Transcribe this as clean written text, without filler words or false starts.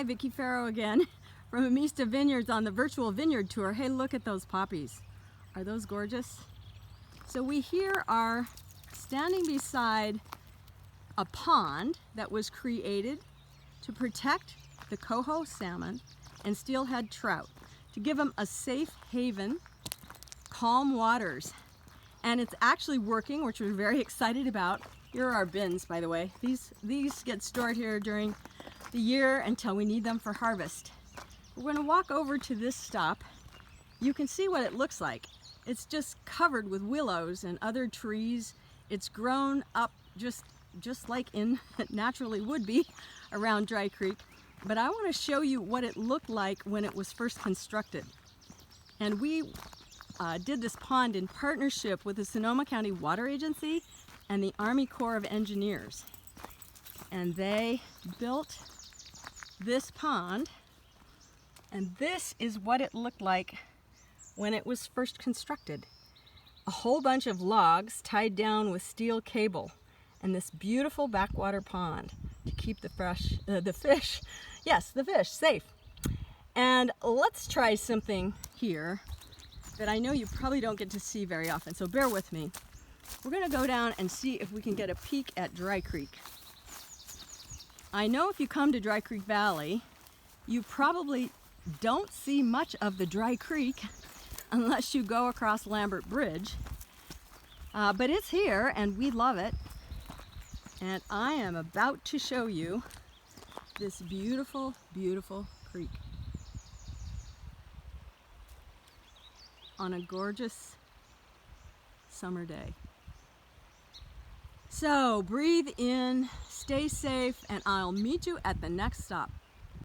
Hi, Vicki Farrow again from Amista Vineyards on the virtual vineyard tour. Hey, look at those poppies. Are those gorgeous? So we here are standing beside a pond that was created to protect the Coho salmon and Steelhead trout, to give them a safe haven, calm waters. And it's actually working, which we're very excited about. Here are our bins, by the way. These get stored here during the year until we need them for harvest. We're going to walk over to this stop. You can see what it looks like. It's just covered with willows and other trees. It's grown up just like it naturally would be around Dry Creek. But I want to show you what it looked like when it was first constructed. And we did this pond in partnership with the Sonoma County Water Agency and the Army Corps of Engineers. And they built this pond, and this is what it looked like when it was first constructed. A whole bunch of logs tied down with steel cable, and this beautiful backwater pond to keep the fish safe. And let's try something here that I know you probably don't get to see very often, so bear with me. We're going to go down and see if we can get a peek at Dry Creek. I know if you come to Dry Creek Valley, you probably don't see much of the Dry Creek unless you go across Lambert Bridge. But it's here and we love it. And I am about to show you this beautiful, beautiful creek on a gorgeous summer day. So breathe in, stay safe, and I'll meet you at the next stop.